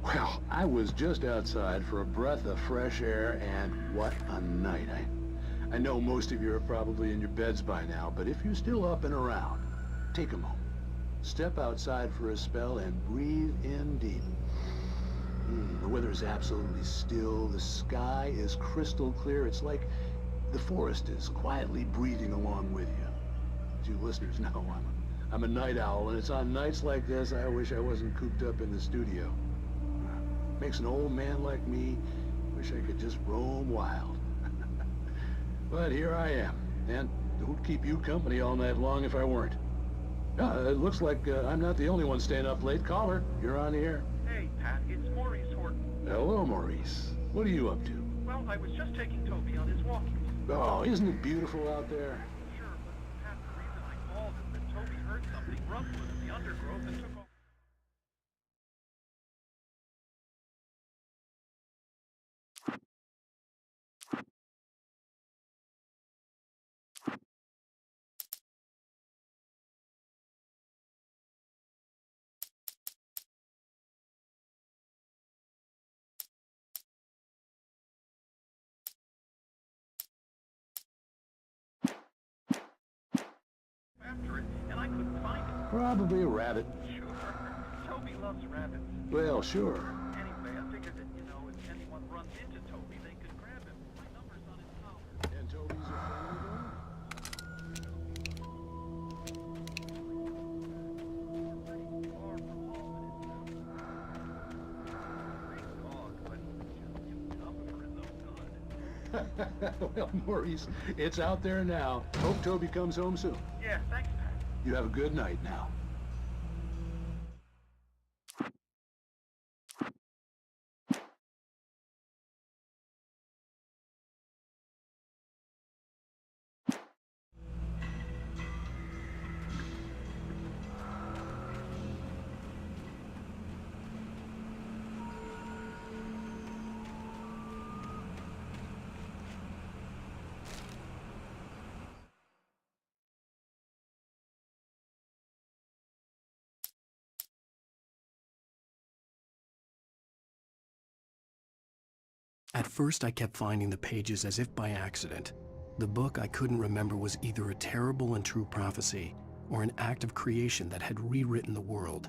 Well, I was just outside for a breath of fresh air, and what a night. I know most of you are probably in your beds by now, but if you're still up and around, take a moment. Step outside for a spell and breathe in deep. The weather is absolutely still. The sky is crystal clear. It's like the forest is quietly breathing along with you. As you listeners know, I'm a night owl, and it's on nights like this I wish I wasn't cooped up in the studio. Makes an old man like me wish I could just roam wild. But here I am, and who'd keep you company all night long if I weren't? It looks like I'm not the only one staying up late. Caller, you're on the air. Hey, Pat, it's Maurice Horton. Hello, Maurice. What are you up to? Well, I was just taking Toby on his walkies. Oh, isn't it beautiful out there? Sure, but Pat, the reason I called is that Toby heard something rumbling in the undergrowth and took off. After it, and I couldn't find it. Probably a rabbit. Sure. Toby loves rabbits. Well, sure. Anyway, I figured that, if anyone runs into Toby, they could grab him. My number's on his collar. And Toby's a friend of yours? Pretty far from home in his dog, but just tough for his own good. Well, Maurice, it's out there now. Hope Toby comes home soon. Yeah, thanks, Pat. You have a good night now. At first, I kept finding the pages as if by accident. The book I couldn't remember was either a terrible and true prophecy or an act of creation that had rewritten the world.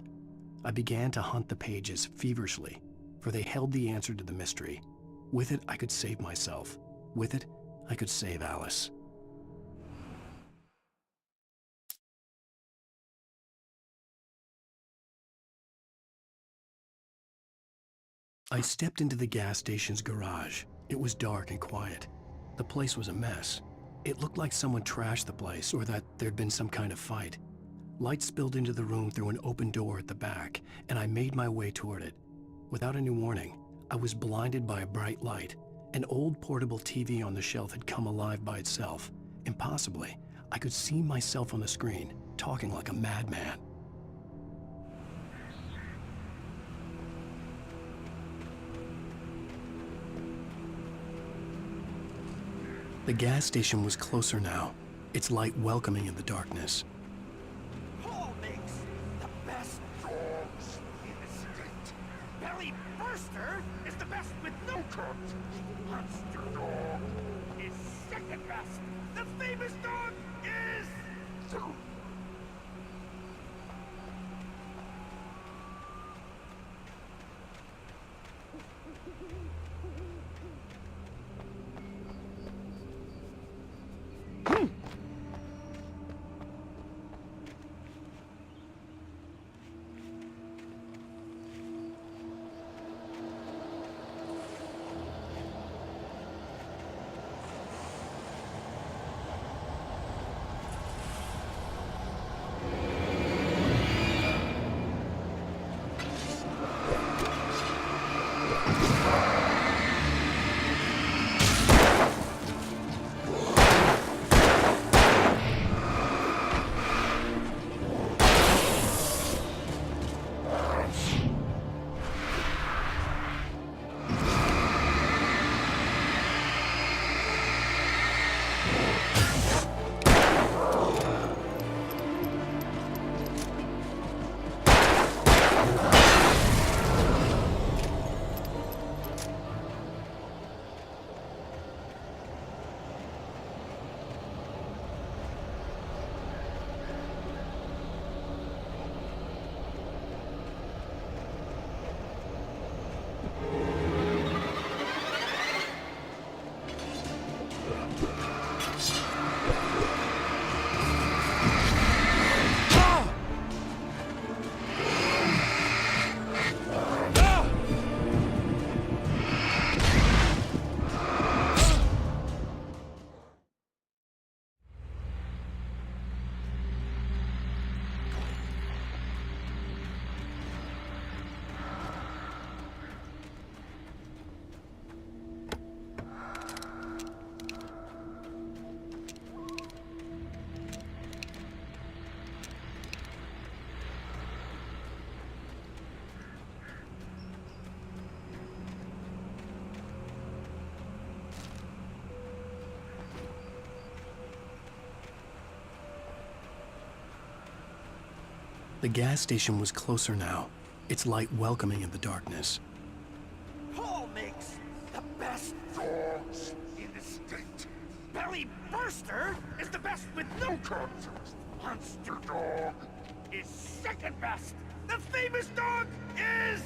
I began to hunt the pages feverishly, for they held the answer to the mystery. With it, I could save myself. With it, I could save Alice. I stepped into the gas station's garage. It was dark and quiet. The place was a mess. It looked like someone trashed the place or that there'd been some kind of fight. Light spilled into the room through an open door at the back, and I made my way toward it. Without any warning, I was blinded by a bright light. An old portable TV on the shelf had come alive by itself. Impossibly, I could see myself on the screen, talking like a madman. The gas station was closer now, its light welcoming in the darkness. Paul makes the best dogs in the state. Belly Burster is the best with no cut. Monster Dog is second best. The famous dog is... The gas station was closer now, its light welcoming in the darkness. Paul makes the best dogs in the state. Belly Burster is the best with no contest. Monster Dog is second best. The famous dog is...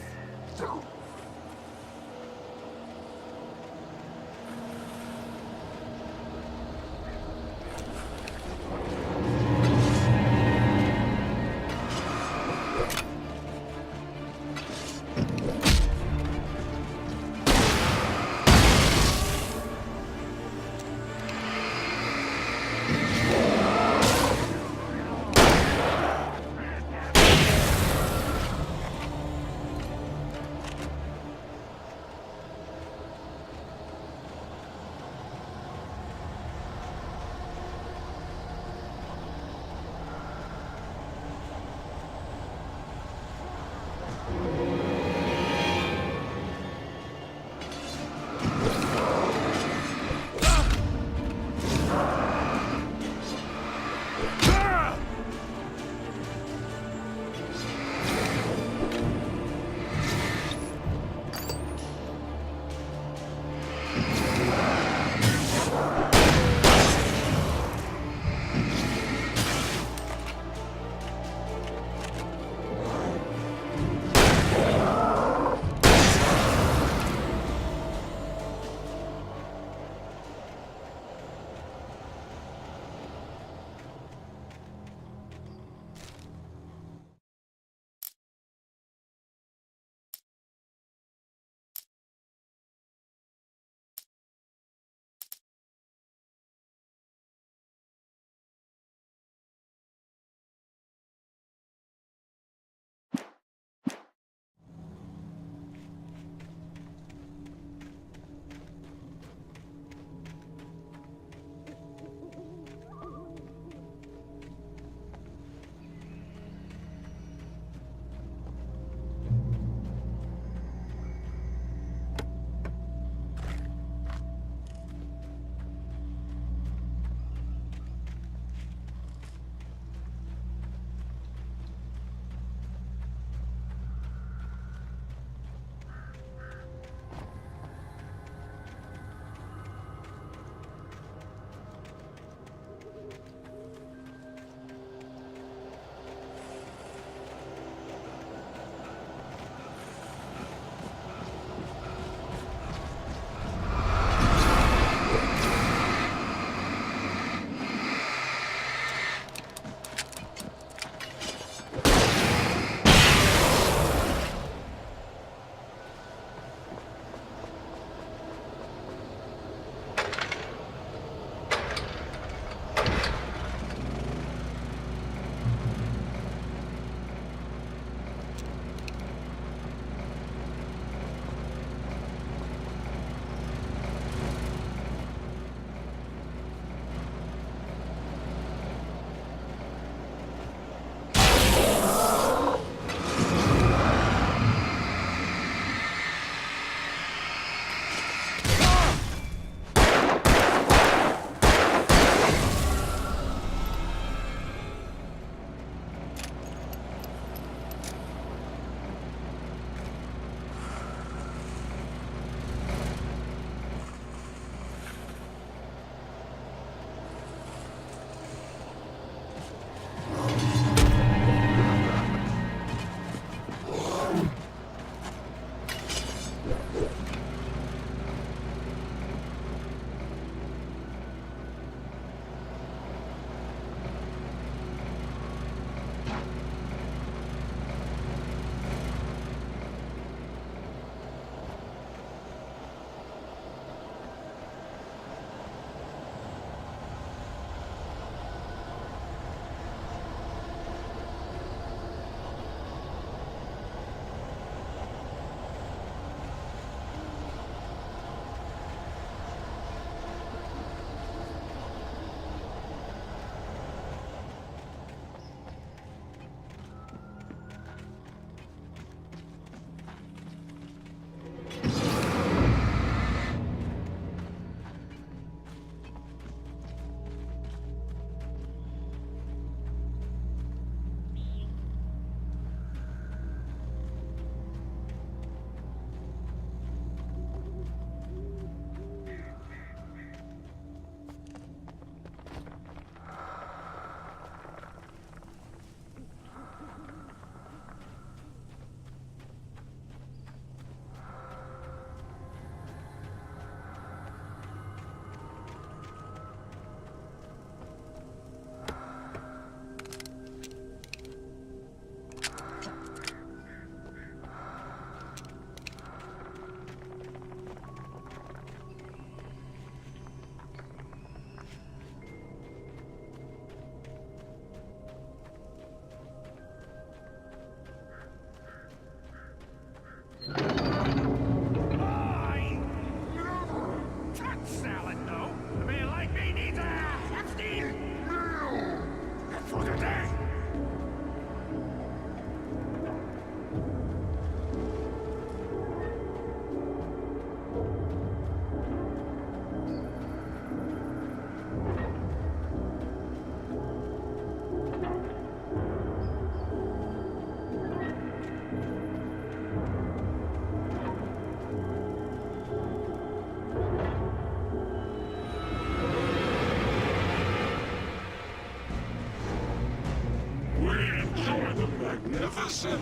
magnificent!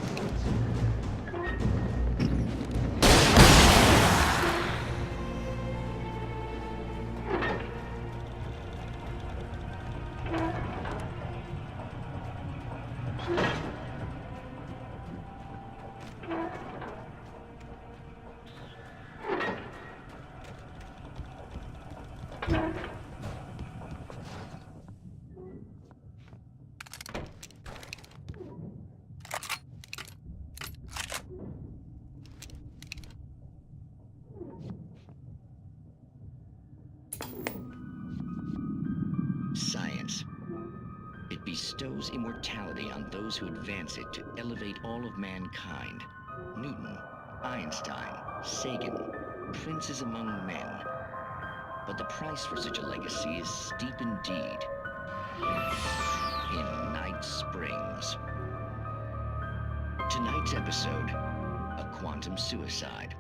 Science. It bestows immortality on those who advance it to elevate all of mankind. Newton, Einstein, Sagan, princes among men. But the price for such a legacy is steep indeed. In Night Springs. Tonight's episode, a quantum suicide.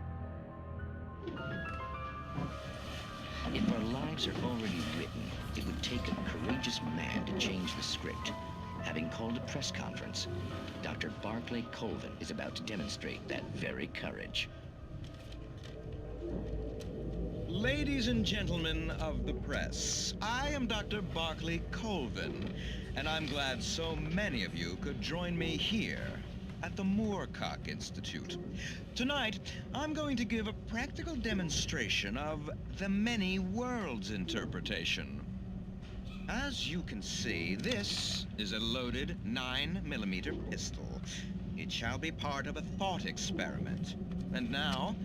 If our lives are already written, it would take a courageous man to change the script. Having called a press conference, Dr. Barclay Colvin is about to demonstrate that very courage. Ladies and gentlemen of the press, I am Dr. Barclay Colvin, and I'm glad so many of you could join me here at the Moorcock Institute. Tonight, I'm going to give a practical demonstration of the many worlds interpretation. As you can see, this is a loaded 9mm pistol. It shall be part of a thought experiment. And now,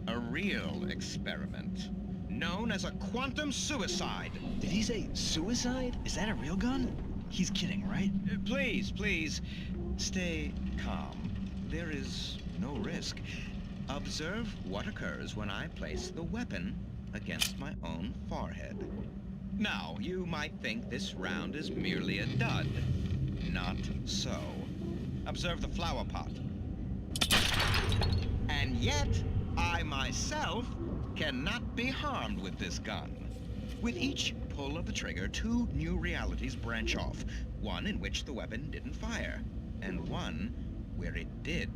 a real experiment, known as a quantum suicide. Did he say suicide? Is that a real gun? He's kidding, right? Please, stay calm. There is no risk. Observe what occurs when I place the weapon against my own forehead. Now, you might think this round is merely a dud. Not so. Observe the flower pot. And yet, I myself cannot be harmed with this gun. With each pull of the trigger, two new realities branch off. One in which the weapon didn't fire, and one where it did.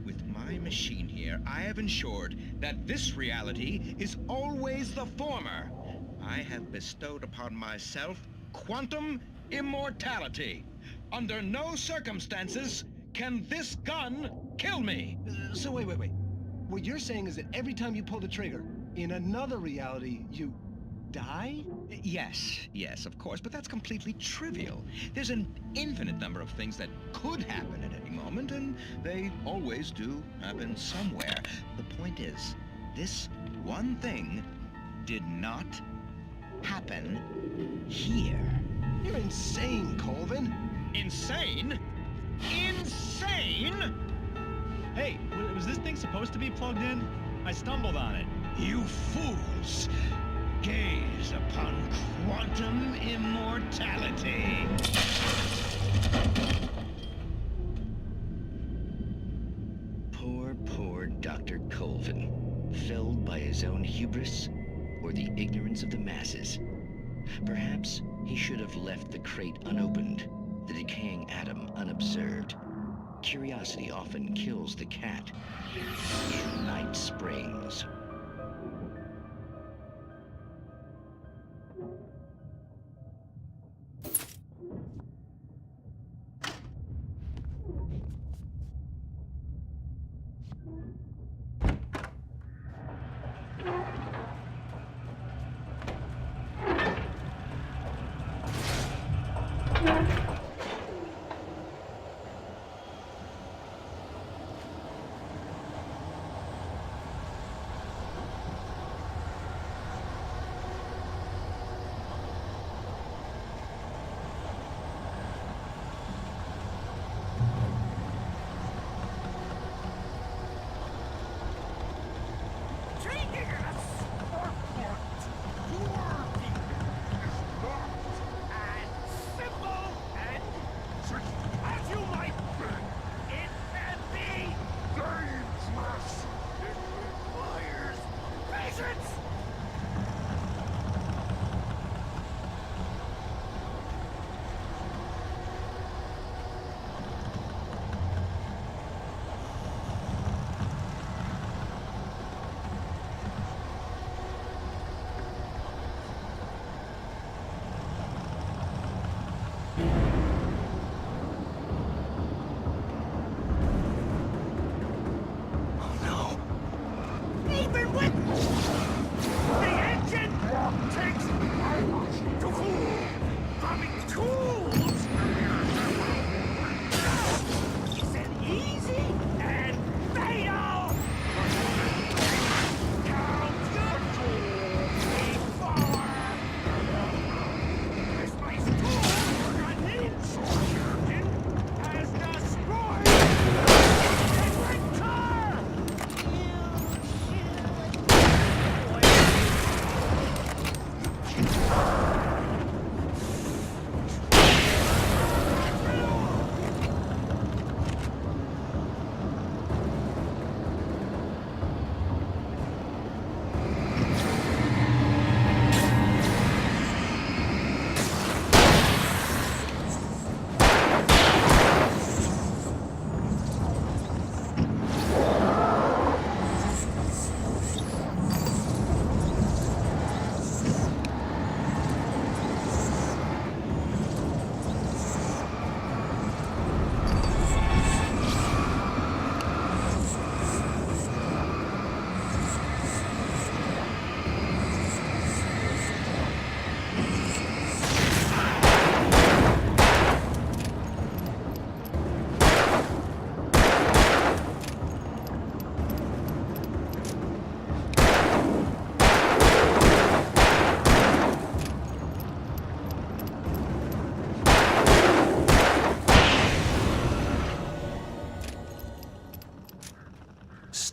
With my machine here, I have ensured that this reality is always the former. I have bestowed upon myself quantum immortality. Under no circumstances can this gun kill me. So wait. What you're saying is that every time you pull the trigger, in another reality, you die? Yes, of course, but that's completely trivial. There's an infinite number of things that could happen at any moment, and they always do happen somewhere. The point is, this one thing did not happen here. You're insane, Colvin. Insane? Insane? Hey, was this thing supposed to be plugged in? I stumbled on it. You fools! Gaze upon quantum immortality. Poor Dr. Colvin, felled by his own hubris or the ignorance of the masses. Perhaps he should have left the crate unopened, the decaying atom unobserved. Curiosity often kills the cat. In Night Springs.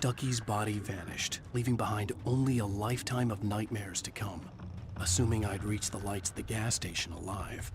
Stucky's body vanished, leaving behind only a lifetime of nightmares to come, assuming I'd reached the lights at the gas station alive.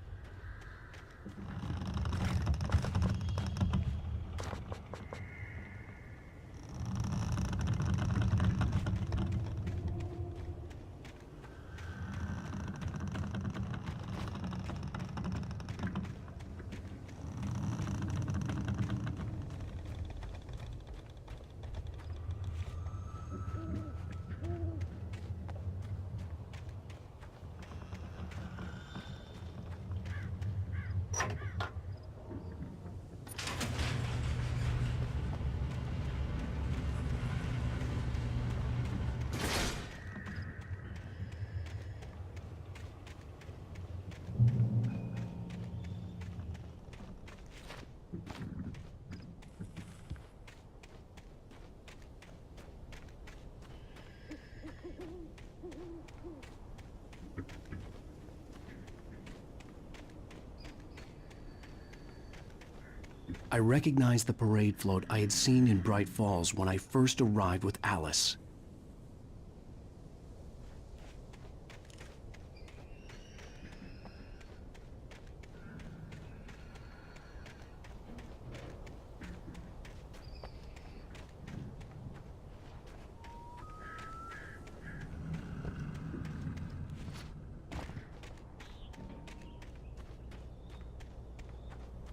I recognized the parade float I had seen in Bright Falls when I first arrived with Alice.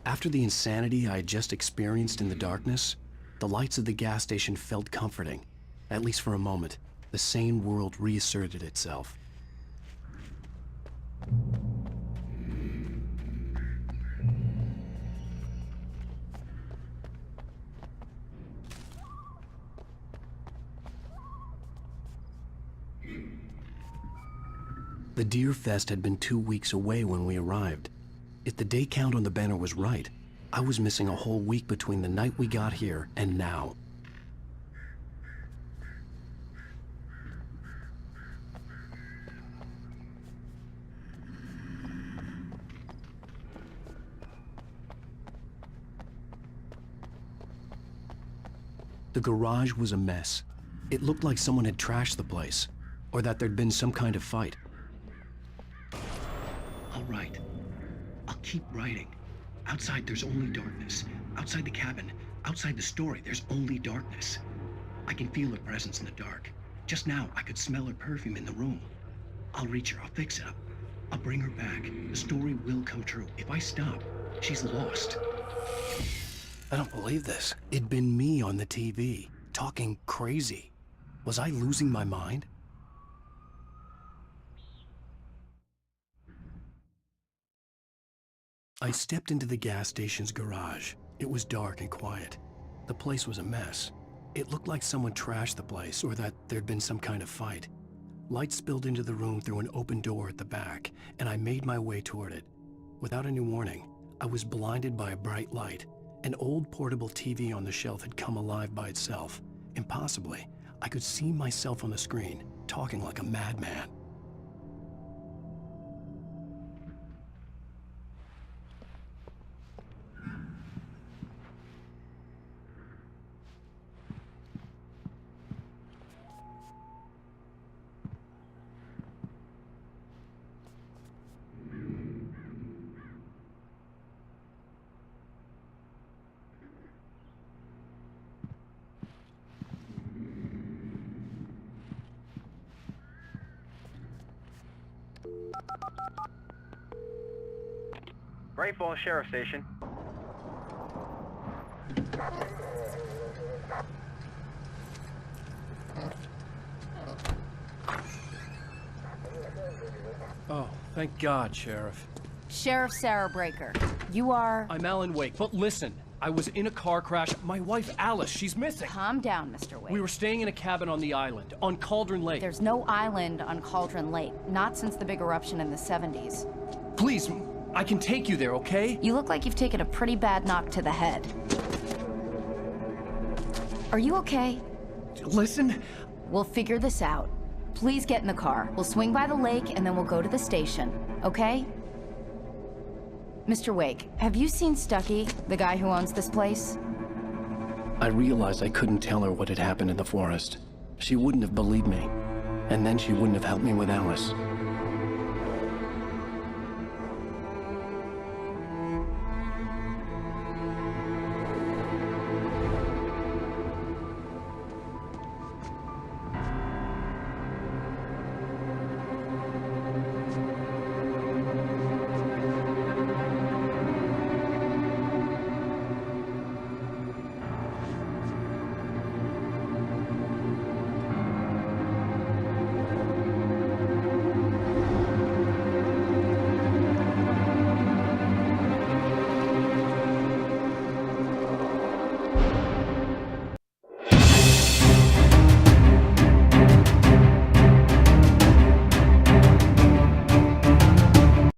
After the insanity I had just experienced in the darkness, the lights of the gas station felt comforting. At least for a moment, the sane world reasserted itself. The Deer Fest had been 2 weeks away when we arrived. If the day count on the banner was right, I was missing a whole week between the night we got here and now. The garage was a mess. It looked like someone had trashed the place, or that there'd been some kind of fight. All right. I'll keep writing. Outside, there's only darkness. Outside the cabin, outside the story, there's only darkness. I can feel her presence in the dark. Just now, I could smell her perfume in the room. I'll reach her. I'll fix it. I'll bring her back. The story will come true. If I stop, she's lost. I don't believe this. It'd been me on the TV, talking crazy. Was I losing my mind? I stepped into the gas station's garage. It was dark and quiet. The place was a mess. It looked like someone trashed the place, or that there'd been some kind of fight. Light spilled into the room through an open door at the back, and I made my way toward it. Without any warning, I was blinded by a bright light. An old portable TV on the shelf had come alive by itself. Impossibly, I could see myself on the screen, talking like a madman. Great Falls Sheriff Station. Oh, thank God, Sheriff. Sheriff Sarah Breaker. You are... I'm Alan Wake, but listen, I was in a car crash. My wife, Alice, she's missing. Calm down, Mr. Wake. We were staying in a cabin on the island, on Cauldron Lake. There's no island on Cauldron Lake, not since the big eruption in the 70s. Please, I can take you there, okay? You look like you've taken a pretty bad knock to the head. Are you okay? Listen. We'll figure this out. Please get in the car. We'll swing by the lake and then we'll go to the station, okay? Mr. Wake, have you seen Stucky, the guy who owns this place? I realized I couldn't tell her what had happened in the forest. She wouldn't have believed me. And then she wouldn't have helped me with Alice.